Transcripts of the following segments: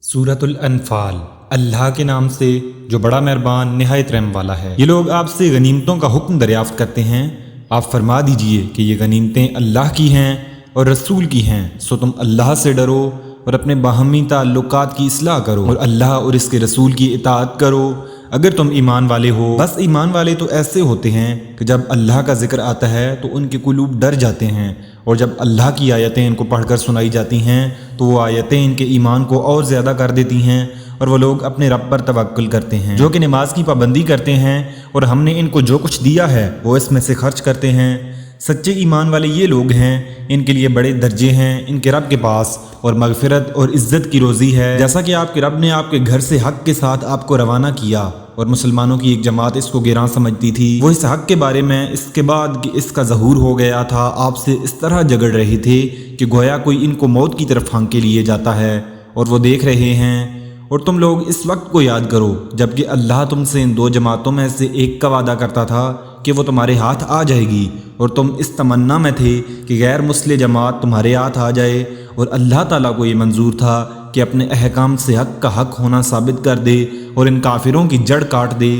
سورۃ الانفال، اللہ کے نام سے جو بڑا مہربان نہایت رحم والا ہے۔ یہ لوگ آپ سے غنیمتوں کا حکم دریافت کرتے ہیں، آپ فرما دیجئے کہ یہ غنیمتیں اللہ کی ہیں اور رسول کی ہیں، سو تم اللہ سے ڈرو اور اپنے باہمی تعلقات کی اصلاح کرو اور اللہ اور اس کے رسول کی اطاعت کرو اگر تم ایمان والے ہو۔ بس ایمان والے تو ایسے ہوتے ہیں کہ جب اللہ کا ذکر آتا ہے تو ان کے قلوب ڈر جاتے ہیں، اور جب اللہ کی آیتیں ان کو پڑھ کر سنائی جاتی ہیں تو وہ آیتیں ان کے ایمان کو اور زیادہ کر دیتی ہیں، اور وہ لوگ اپنے رب پر توکل کرتے ہیں جو کہ نماز کی پابندی کرتے ہیں، اور ہم نے ان کو جو کچھ دیا ہے وہ اس میں سے خرچ کرتے ہیں۔ سچے ایمان والے یہ لوگ ہیں، ان کے لیے بڑے درجے ہیں ان کے رب کے پاس، اور مغفرت اور عزت کی روزی ہے، جیسا کہ آپ کے رب نے آپ کے گھر سے حق کے ساتھ آپ کو روانہ کیا، اور مسلمانوں کی ایک جماعت اس کو گراں سمجھتی تھی۔ وہ اس حق کے بارے میں اس کے بعد کہ اس کا ظہور ہو گیا تھا آپ سے اس طرح جھگڑ رہے تھے کہ گویا کوئی ان کو موت کی طرف ہانکے لیے جاتا ہے، اور وہ دیکھ رہے ہیں۔ اور تم لوگ اس وقت کو یاد کرو جبکہ اللہ تم سے ان دو جماعتوں میں سے ایک کا وعدہ کرتا تھا کہ وہ تمہارے ہاتھ آ جائے گی، اور تم اس تمنا میں تھے کہ غیر مسلح جماعت تمہارے ہاتھ آ جائے، اور اللہ تعالیٰ کو یہ منظور تھا کہ اپنے احکام سے حق کا حق ہونا ثابت کر دے اور ان کافروں کی جڑ کاٹ دے،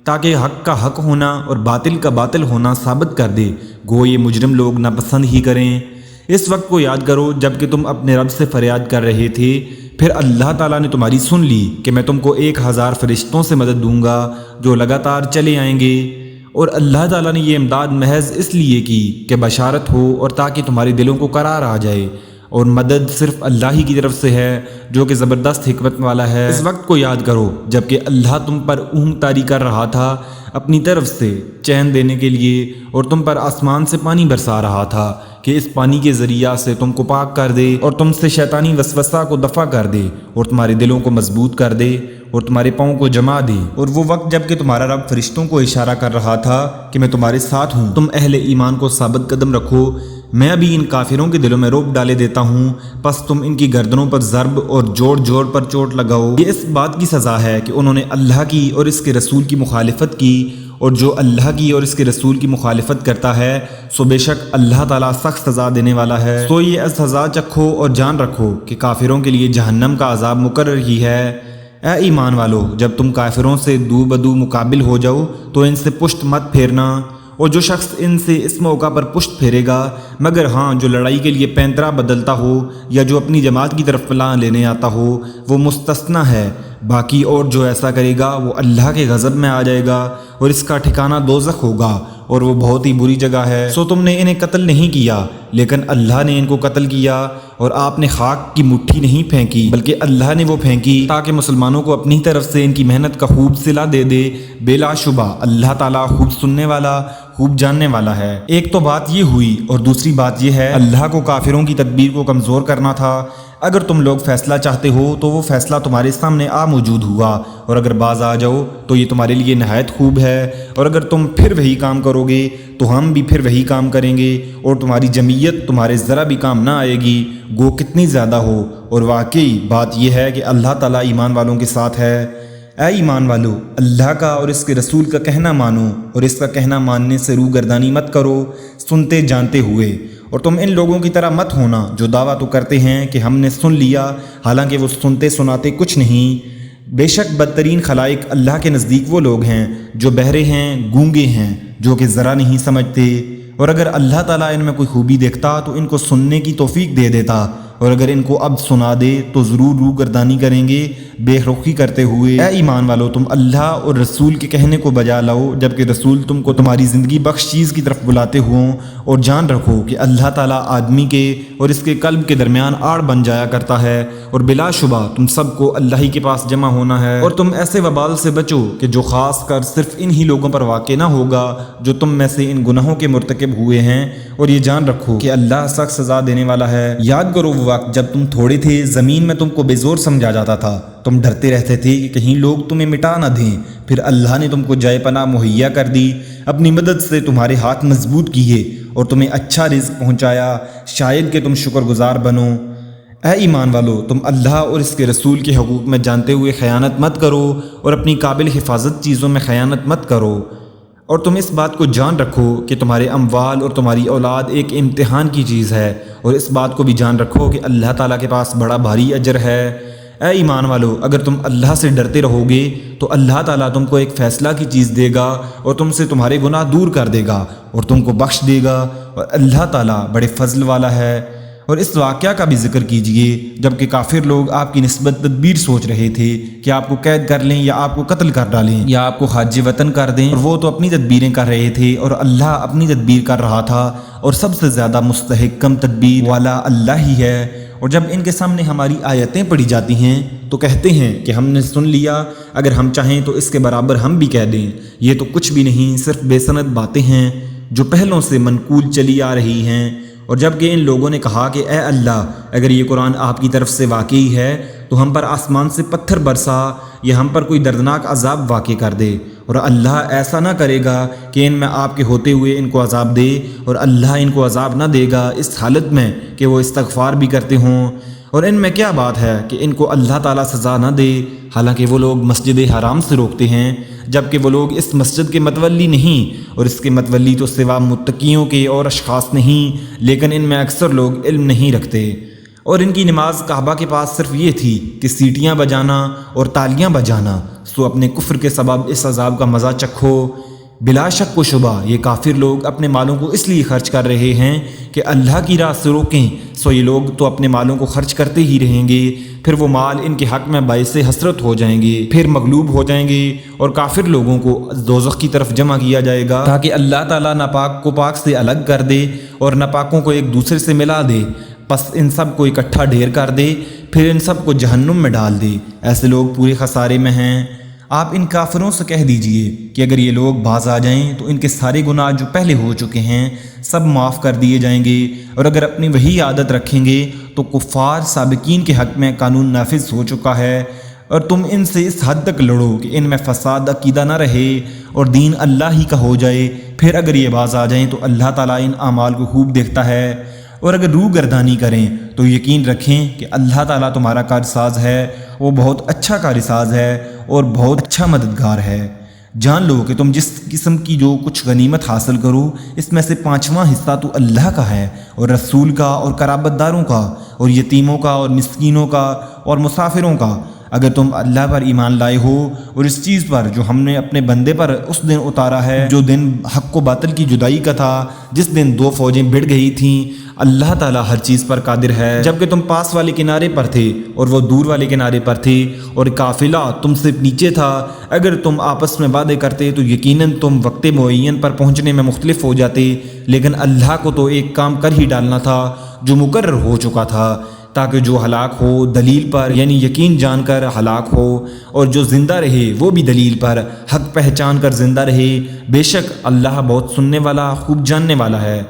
تاکہ حق کا حق ہونا اور باطل کا باطل ہونا ثابت کر دے، گو یہ مجرم لوگ ناپسند ہی کریں۔ اس وقت کو یاد کرو جب کہ تم اپنے رب سے فریاد کر رہے تھے، پھر اللہ تعالیٰ نے تمہاری سن لی کہ میں تم کو 1000 فرشتوں سے مدد دوں گا جو لگاتار چلے آئیں گے، اور اللہ تعالیٰ نے یہ امداد محض اس لیے کی کہ بشارت ہو اور تاکہ تمہارے دلوں کو قرار آ جائے، اور مدد صرف اللہ ہی کی طرف سے ہے جو کہ زبردست حکمت والا ہے۔ اس وقت کو یاد کرو جب کہ اللہ تم پر اونگ طاری کر رہا تھا اپنی طرف سے چین دینے کے لیے، اور تم پر آسمان سے پانی برسا رہا تھا کہ اس پانی کے ذریعہ سے تم کو پاک کر دے اور تم سے شیطانی وسوسہ کو دفع کر دے اور تمہارے دلوں کو مضبوط کر دے اور تمہارے پاؤں کو جما دے۔ اور وہ وقت جب کہ تمہارا رب فرشتوں کو اشارہ کر رہا تھا کہ میں تمہارے ساتھ ہوں، تم اہل ایمان کو ثابت قدم رکھو، میں ابھی ان کافروں کے دلوں میں رعب ڈالے دیتا ہوں، پس تم ان کی گردنوں پر ضرب اور جوڑ جوڑ پر چوٹ لگاؤ۔ یہ اس بات کی سزا ہے کہ انہوں نے اللہ کی اور اس کے رسول کی مخالفت کی، اور جو اللہ کی اور اس کے رسول کی مخالفت کرتا ہے سو بے شک اللہ تعالیٰ سخت سزا دینے والا ہے۔ سو یہ سزا چکھو اور جان رکھو کہ کافروں کے لیے جہنم کا عذاب مقرر ہی ہے۔ اے ایمان والو، جب تم کافروں سے دو بدو مقابل ہو جاؤ تو ان سے پشت مت پھیرنا، اور جو شخص ان سے اس موقع پر پشت پھیرے گا، مگر ہاں جو لڑائی کے لیے پینترا بدلتا ہو یا جو اپنی جماعت کی طرف پلان لینے آتا ہو، وہ مستثنا ہے، باقی اور جو ایسا کرے گا وہ اللہ کے غضب میں آ جائے گا، اور اس کا ٹھکانہ دوزخ ہوگا، اور وہ بہت ہی بری جگہ ہے۔ سو تم نے انہیں قتل نہیں کیا لیکن اللہ نے ان کو قتل کیا، اور آپ نے خاک کی مٹھی نہیں پھینکی بلکہ اللہ نے وہ پھینکی تاکہ مسلمانوں کو اپنی طرف سے ان کی محنت کا خوب صلہ دے دے۔ بلا شبہ اللہ تعالیٰ خوب سننے والا خوب جاننے والا ہے۔ ایک تو بات یہ ہوئی، اور دوسری بات یہ ہے اللہ کو کافروں کی تدبیر کو کمزور کرنا تھا۔ اگر تم لوگ فیصلہ چاہتے ہو تو وہ فیصلہ تمہارے سامنے موجود ہوا، اور اگر باز آ جاؤ تو یہ تمہارے لیے نہایت خوب ہے، اور اگر تم پھر وہی کام کرو گے تو ہم بھی پھر وہی کام کریں گے، اور تمہاری جمعیت تمہارے ذرا بھی کام نہ آئے گی، گو کتنی زیادہ ہو۔ اور واقعی بات یہ ہے کہ اللہ تعالیٰ ایمان والوں کے ساتھ ہے۔ اے ایمان والو، اللہ کا اور اس کے رسول کا کہنا مانو، اور اس کا کہنا ماننے سے روگردانی مت کرو سنتے جانتے ہوئے، اور تم ان لوگوں کی طرح مت ہونا جو دعویٰ تو کرتے ہیں کہ ہم نے سن لیا، حالانکہ وہ سنتے سناتے کچھ نہیں۔ بے شک بدترین خلائق اللہ کے نزدیک وہ لوگ ہیں جو بہرے ہیں، گونگے ہیں، جو کہ ذرا نہیں سمجھتے، اور اگر اللہ تعالیٰ ان میں کوئی خوبی دیکھتا تو ان کو سننے کی توفیق دے دیتا، اور اگر ان کو اب سنا دے تو ضرور روگردانی کریں گے بے رخی کرتے ہوئے۔ اے ایمان والو، تم اللہ اور رسول کے کہنے کو بجا لاؤ جبکہ رسول تم کو تمہاری زندگی بخش چیز کی طرف بلاتے ہوں، اور جان رکھو کہ اللہ تعالیٰ آدمی کے اور اس کے قلب کے درمیان آڑ بن جایا کرتا ہے، اور بلا شبہ تم سب کو اللہ ہی کے پاس جمع ہونا ہے۔ اور تم ایسے وبال سے بچو کہ جو خاص کر صرف انہی لوگوں پر واقع نہ ہوگا جو تم میں سے ان گناہوں کے مرتکب ہوئے ہیں، اور یہ جان رکھو کہ اللہ سخت سزا دینے والا ہے۔ یاد کرو وہ وقت جب تم تھوڑے تھے، زمین میں تم کو بے زور سمجھا جاتا تھا، تم ڈرتے رہتے تھے کہ کہیں لوگ تمہیں مٹا نہ دیں، پھر اللہ نے تم کو جائے پناہ مہیا کر دی، اپنی مدد سے تمہارے ہاتھ مضبوط کیے اور تمہیں اچھا رزق پہنچایا، شاید کہ تم شکر گزار بنو۔ اے ایمان والو، تم اللہ اور اس کے رسول کے حقوق میں جانتے ہوئے خیانت مت کرو، اور اپنی قابل حفاظت چیزوں میں خیانت مت کرو، اور تم اس بات کو جان رکھو کہ تمہارے اموال اور تمہاری اولاد ایک امتحان کی چیز ہے، اور اس بات کو بھی جان رکھو کہ اللہ تعالیٰ کے پاس بڑا بھاری اجر ہے۔ اے ایمان والو، اگر تم اللہ سے ڈرتے رہو گے تو اللہ تعالیٰ تم کو ایک فیصلہ کی چیز دے گا اور تم سے تمہارے گناہ دور کر دے گا اور تم کو بخش دے گا، اور اللہ تعالیٰ بڑے فضل والا ہے۔ اور اس واقعہ کا بھی ذکر کیجئے جب کہ کافر لوگ آپ کی نسبت تدبیر سوچ رہے تھے کہ آپ کو قید کر لیں یا آپ کو قتل کر ڈالیں یا آپ کو خارج وطن کر دیں، اور وہ تو اپنی تدبیریں کر رہے تھے اور اللہ اپنی تدبیر کر رہا تھا، اور سب سے زیادہ مستحکم تدبیر والا اللہ ہی ہے۔ اور جب ان کے سامنے ہماری آیتیں پڑھی جاتی ہیں تو کہتے ہیں کہ ہم نے سن لیا، اگر ہم چاہیں تو اس کے برابر ہم بھی کہہ دیں۔ یہ تو کچھ بھی نہیں، صرف بے سند باتیں ہیں جو پہلوں سے منقول چلی آ رہی ہیں۔ اور جب کہ ان لوگوں نے کہا کہ اے اللہ، اگر یہ قرآن آپ کی طرف سے واقعی ہے تو ہم پر آسمان سے پتھر برسا یا ہم پر کوئی دردناک عذاب واقع کر دے، اور اللہ ایسا نہ کرے گا کہ ان میں آپ کے ہوتے ہوئے ان کو عذاب دے، اور اللہ ان کو عذاب نہ دے گا اس حالت میں کہ وہ استغفار بھی کرتے ہوں۔ اور ان میں کیا بات ہے کہ ان کو اللہ تعالیٰ سزا نہ دے، حالانکہ وہ لوگ مسجد حرام سے روکتے ہیں، جبکہ وہ لوگ اس مسجد کے متولی نہیں، اور اس کے متولی تو سوا متقیوں کے اور اشخاص نہیں، لیکن ان میں اکثر لوگ علم نہیں رکھتے۔ اور ان کی نماز کعبہ کے پاس صرف یہ تھی کہ سیٹیاں بجانا اور تالیاں بجانا، سو اپنے کفر کے سبب اس عذاب کا مزہ چکھو۔ بلا شک و شبہ یہ کافر لوگ اپنے مالوں کو اس لیے خرچ کر رہے ہیں کہ اللہ کی راہ سے روکیں، سو یہ لوگ تو اپنے مالوں کو خرچ کرتے ہی رہیں گے، پھر وہ مال ان کے حق میں باعث حسرت ہو جائیں گے، پھر مغلوب ہو جائیں گے، اور کافر لوگوں کو دوزخ کی طرف جمع کیا جائے گا تاکہ اللہ تعالیٰ ناپاک کو پاک سے الگ کر دے اور ناپاکوں کو ایک دوسرے سے ملا دے، پس ان سب کو اکٹھا ڈھیر کر دے، پھر ان سب کو جہنم میں ڈال دے۔ ایسے لوگ پورے خسارے میں ہیں۔ آپ ان کافروں سے کہہ دیجئے کہ اگر یہ لوگ باز آ جائیں تو ان کے سارے گناہ جو پہلے ہو چکے ہیں سب معاف کر دیے جائیں گے، اور اگر اپنی وہی عادت رکھیں گے تو کفار سابقین کے حق میں قانون نافذ ہو چکا ہے، اور تم ان سے اس حد تک لڑو کہ ان میں فساد عقیدہ نہ رہے اور دین اللہ ہی کا ہو جائے، پھر اگر یہ باز آ جائیں تو اللہ تعالیٰ ان اعمال کو خوب دیکھتا ہے۔ اور اگر روح گردانی کریں تو یقین رکھیں کہ اللہ تعالیٰ تمہارا کارساز ہے، وہ بہت اچھا کارساز ہے اور بہت اچھا مددگار ہے۔ جان لو کہ تم جس قسم کی جو کچھ غنیمت حاصل کرو اس میں سے 5واں حصہ تو اللہ کا ہے اور رسول کا اور قرابت داروں کا اور یتیموں کا اور مسکینوں کا اور مسافروں کا، اگر تم اللہ پر ایمان لائے ہو اور اس چیز پر جو ہم نے اپنے بندے پر اس دن اتارا ہے، جو دن حق و باطل کی جدائی کا تھا، جس دن 2 فوجیں بھڑ گئی تھیں۔ اللہ تعالیٰ ہر چیز پر قادر ہے۔ جبکہ تم پاس والے کنارے پر تھے اور وہ دور والے کنارے پر تھے اور قافلہ تم سے نیچے تھا، اگر تم آپس میں وعدے کرتے تو یقیناً تم وقت معین پر پہنچنے میں مختلف ہو جاتے، لیکن اللہ کو تو ایک کام کر ہی ڈالنا تھا جو مقرر ہو چکا تھا، تاکہ جو ہلاک ہو دلیل پر یعنی یقین جان کر ہلاک ہو، اور جو زندہ رہے وہ بھی دلیل پر حق پہچان کر زندہ رہے۔ بے شک اللہ بہت سننے والا خوب جاننے والا ہے۔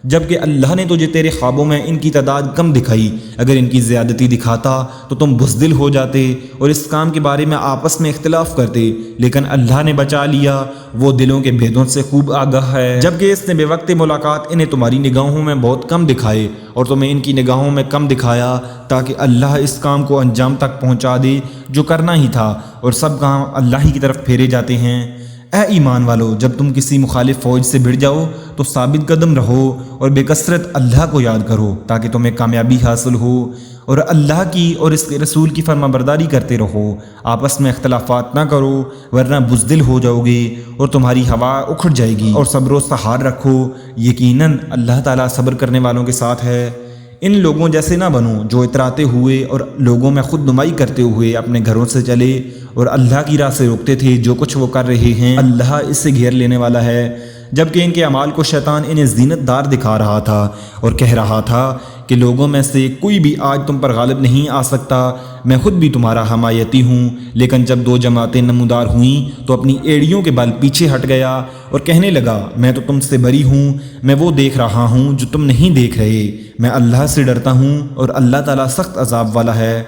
جبکہ اللہ نے تجھے تیرے خوابوں میں ان کی تعداد کم دکھائی، اگر ان کی زیادتی دکھاتا تو تم بزدل ہو جاتے اور اس کام کے بارے میں آپس میں اختلاف کرتے، لیکن اللہ نے بچا لیا، وہ دلوں کے بھیدوں سے خوب آگاہ ہے۔ جبکہ اس نے بے وقت ملاقات انہیں تمہاری نگاہوں میں بہت کم دکھائے اور تمہیں ان کی نگاہوں میں کم دکھایا، تاکہ اللہ اس کام کو انجام تک پہنچا دے جو کرنا ہی تھا، اور سب کام اللہ ہی کی طرف پھیرے جاتے ہیں۔ اے ایمان والو، جب تم کسی مخالف فوج سے بھڑ جاؤ تو ثابت قدم رہو اور بے کثرت اللہ کو یاد کرو تاکہ تمہیں کامیابی حاصل ہو، اور اللہ کی اور اس کے رسول کی فرما برداری کرتے رہو، آپس میں اختلافات نہ کرو ورنہ بزدل ہو جاؤ گے اور تمہاری ہوا اکھڑ جائے گی، اور صبر و سحار رکھو، یقیناً اللہ تعالیٰ صبر کرنے والوں کے ساتھ ہے۔ ان لوگوں جیسے نہ بنو جو اتراتے ہوئے اور لوگوں میں خود نمائی کرتے ہوئے اپنے گھروں سے چلے اور اللہ کی راہ سے روکتے تھے۔ جو کچھ وہ کر رہے ہیں اللہ اس سے گھیر لینے والا ہے۔ جبکہ ان کے اعمال کو شیطان انہیں زینت دار دکھا رہا تھا اور کہہ رہا تھا کہ لوگوں میں سے کوئی بھی آج تم پر غالب نہیں آ سکتا، میں خود بھی تمہارا حمایتی ہوں۔ لیکن جب 2 جماعتیں نمودار ہوئیں تو اپنی ایڑیوں کے بل پیچھے ہٹ گیا اور کہنے لگا، میں تو تم سے بری ہوں، میں وہ دیکھ رہا ہوں جو تم نہیں دیکھ رہے، میں اللہ سے ڈرتا ہوں اور اللہ تعالیٰ سخت عذاب والا ہے۔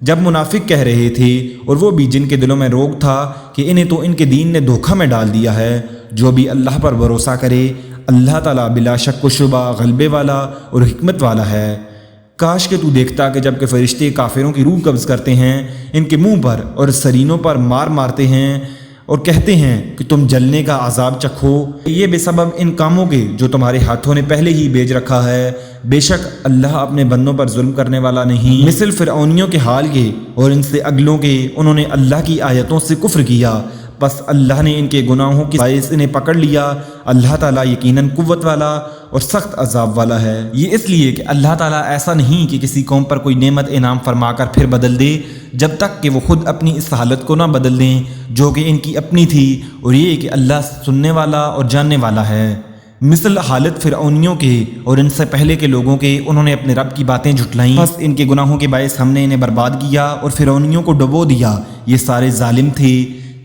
جب منافق کہہ رہے تھے، اور وہ بھی جن کے دلوں میں روگ تھا، کہ انہیں تو ان کے دین نے دھوکہ میں ڈال دیا ہے، جو بھی اللہ پر بھروسہ کرے اللہ تعالیٰ بلا شک و شبہ غلبے والا اور حکمت والا ہے۔ کاش کہ تو دیکھتا کہ جب کہ فرشتے کافروں کی روح قبض کرتے ہیں، ان کے منہ پر اور سرینوں پر مارتے ہیں اور کہتے ہیں کہ تم جلنے کا عذاب چکھو، یہ بے سبب ان کاموں کے جو تمہارے ہاتھوں نے پہلے ہی بیچ رکھا ہے۔ بے شک اللہ اپنے بندوں پر ظلم کرنے والا نہیں۔ مثل فرعونیوں کے حال کے اور ان سے اگلوں کے، انہوں نے اللہ کی آیتوں سے کفر کیا، بس اللہ نے ان کے گناہوں کے باعث انہیں پکڑ لیا۔ اللہ تعالیٰ یقیناً قوت والا اور سخت عذاب والا ہے۔ یہ اس لیے کہ اللہ تعالیٰ ایسا نہیں کہ کسی قوم پر کوئی نعمت انعام فرما کر پھر بدل دے جب تک کہ وہ خود اپنی اس حالت کو نہ بدل دیں جو کہ ان کی اپنی تھی، اور یہ کہ اللہ سننے والا اور جاننے والا ہے۔ مثل حالت فرعونیوں کے اور ان سے پہلے کے لوگوں کے، انہوں نے اپنے رب کی باتیں جھٹلائیں، بس ان کے گناہوں کے باعث ہم نے انہیں برباد کیا اور فرعونیوں کو ڈبو دیا۔ یہ سارے ظالم تھے۔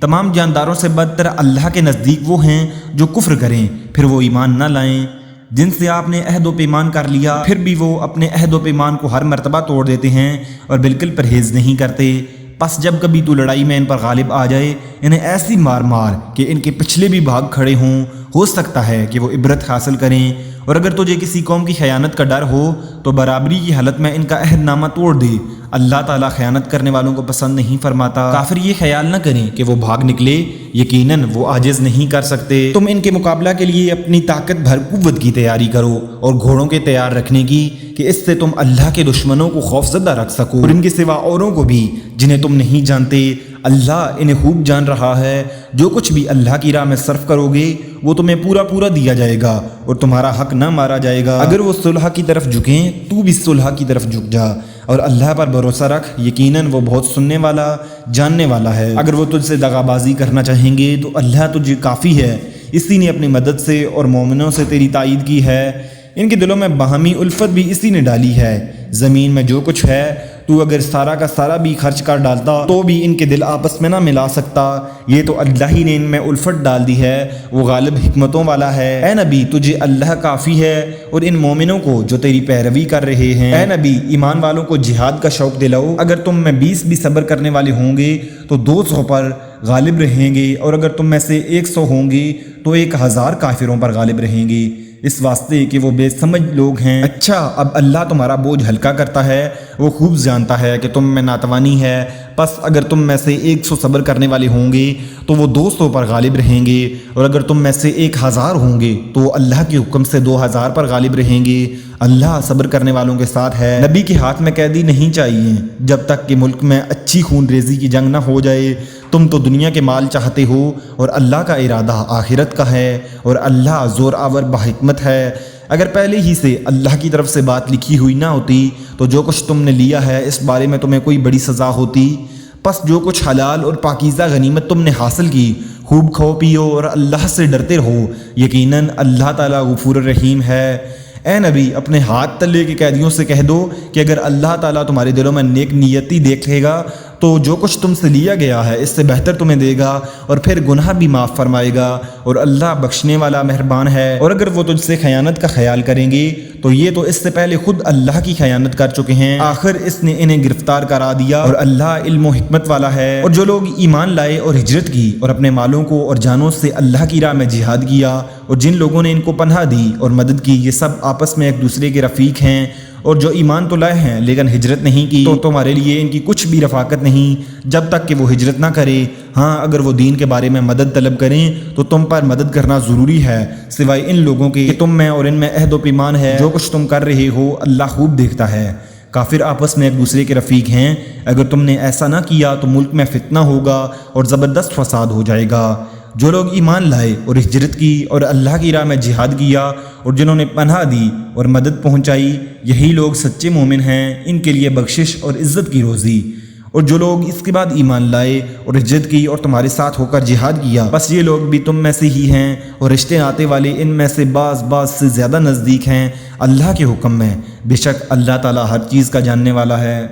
تمام جانداروں سے بدتر اللہ کے نزدیک وہ ہیں جو کفر کریں پھر وہ ایمان نہ لائیں۔ جن سے آپ نے عہد و پیمان کر لیا پھر بھی وہ اپنے عہد و پیمان کو ہر مرتبہ توڑ دیتے ہیں اور بالکل پرہیز نہیں کرتے۔ پس جب کبھی تو لڑائی میں ان پر غالب آ جائے، انہیں ایسی مار مار کہ ان کے پچھلے بھی بھاگ کھڑے ہوں، ہو سکتا ہے کہ وہ عبرت حاصل کریں۔ اور اگر تجھے کسی قوم کی خیانت کا ڈر ہو تو برابری کی حالت میں ان کا عہد نامہ توڑ دے۔ اللہ تعالیٰ خیانت کرنے والوں کو پسند نہیں فرماتا۔ کافر یہ خیال نہ کریں کہ وہ بھاگ نکلے، یقیناً وہ عاجز نہیں کر سکتے۔ تم ان کے مقابلہ کے لیے اپنی طاقت بھر قوت کی تیاری کرو اور گھوڑوں کے تیار رکھنے کی، کہ اس سے تم اللہ کے دشمنوں کو خوف زدہ رکھ سکو، اور ان کے سوا اوروں کو بھی جنہیں تم نہیں جانتے۔ اللہ انہیں خوب جان رہا ہے۔ جو کچھ بھی اللہ کی راہ میں صرف کرو گے وہ تمہیں پورا پورا دیا جائے گا اور تمہارا حق نہ مارا جائے گا۔ اگر وہ صلح کی طرف جھکیں تو بھی صلح کی طرف جھک جا، اور اللہ پر بھروسہ رکھ، یقیناً وہ بہت سننے والا جاننے والا ہے۔ اگر وہ تجھ سے دغا بازی کرنا چاہیں گے تو اللہ تجھے کافی ہے، اسی نے اپنی مدد سے اور مومنوں سے تیری تائید کی ہے۔ ان کے دلوں میں باہمی الفت بھی اسی نے ڈالی ہے۔ زمین میں جو کچھ ہے تو اگر سارا کا سارا بھی خرچ کر ڈالتا تو بھی ان کے دل آپس میں نہ ملا سکتا۔ یہ تو اللہ ہی نے ان میں الفت ڈال دی ہے، وہ غالب حکمتوں والا ہے۔ اے نبی تجھے اللہ کافی ہے اور ان مومنوں کو جو تیری پیروی کر رہے ہیں۔ اے نبی ایمان والوں کو جہاد کا شوق دلاؤ۔ اگر تم میں 20 بھی صبر کرنے والے ہوں گے تو 200 پر غالب رہیں گے، اور اگر تم میں سے 100 ہوں گے تو 1000 کافروں پر غالب رہیں گے، اس واسطے کہ وہ بے سمجھ لوگ ہیں۔ اچھا اب اللہ تمہارا بوجھ ہلکا کرتا ہے، وہ خوب جانتا ہے کہ تم میں ناتوانی ہے، پس اگر تم میں سے 100 صبر کرنے والے ہوں گے تو وہ 200 پر غالب رہیں گے، اور اگر تم میں سے 1000 ہوں گے تو وہ اللہ کے حکم سے 2000 پر غالب رہیں گے۔ اللہ صبر کرنے والوں کے ساتھ ہے۔ نبی کے ہاتھ میں قیدی نہیں چاہیے جب تک کہ ملک میں اچھی خون ریزی کی جنگ نہ ہو جائے۔ تم تو دنیا کے مال چاہتے ہو اور اللہ کا ارادہ آخرت کا ہے، اور اللہ زور آور بحکمت ہے۔ اگر پہلے ہی سے اللہ کی طرف سے بات لکھی ہوئی نہ ہوتی تو جو کچھ تم نے لیا ہے اس بارے میں تمہیں کوئی بڑی سزا ہوتی۔ پس جو کچھ حلال اور پاکیزہ غنیمت تم نے حاصل کی خوب کھاؤ پیو اور اللہ سے ڈرتے رہو، یقیناً اللہ تعالیٰ غفور الرحیم ہے۔ اے نبی اپنے ہاتھ تلے کے قیدیوں سے کہہ دو کہ اگر اللہ تعالیٰ تمہارے دلوں میں نیک نیتی دیکھے گا تو جو کچھ تم سے لیا گیا ہے اس سے بہتر تمہیں دے گا، اور پھر گناہ بھی معاف فرمائے گا، اور اللہ بخشنے والا مہربان ہے۔ اور اگر وہ تجھ سے خیانت کا خیال کریں گے تو یہ تو اس سے پہلے خود اللہ کی خیانت کر چکے ہیں، آخر اس نے انہیں گرفتار کرا دیا، اور اللہ علم و حکمت والا ہے۔ اور جو لوگ ایمان لائے اور ہجرت کی اور اپنے مالوں کو اور جانوں سے اللہ کی راہ میں جہاد کیا، اور جن لوگوں نے ان کو پناہ دی اور مدد کی، یہ سب آپس میں ایک دوسرے کے رفیق ہیں۔ اور جو ایمان تو لائے ہیں لیکن ہجرت نہیں کی تو تمہارے لیے ان کی کچھ بھی رفاقت نہیں جب تک کہ وہ ہجرت نہ کرے۔ ہاں اگر وہ دین کے بارے میں مدد طلب کریں تو تم پر مدد کرنا ضروری ہے، سوائے ان لوگوں کے کہ تم میں اور ان میں عہد و پیمان ہے۔ جو کچھ تم کر رہے ہو اللہ خوب دیکھتا ہے۔ کافر آپس میں ایک دوسرے کے رفیق ہیں، اگر تم نے ایسا نہ کیا تو ملک میں فتنہ ہوگا اور زبردست فساد ہو جائے گا۔ جو لوگ ایمان لائے اور ہجرت کی اور اللہ کی راہ میں جہاد کیا اور جنہوں نے پناہ دی اور مدد پہنچائی، یہی لوگ سچے مومن ہیں، ان کے لیے بخشش اور عزت کی روزی۔ اور جو لوگ اس کے بعد ایمان لائے اور ہجرت کی اور تمہارے ساتھ ہو کر جہاد کیا، بس یہ لوگ بھی تم میں سے ہی ہیں، اور رشتے ناتے والے ان میں سے بعض سے زیادہ نزدیک ہیں اللہ کے حکم میں۔ بے شک اللہ تعالیٰ ہر چیز کا جاننے والا ہے۔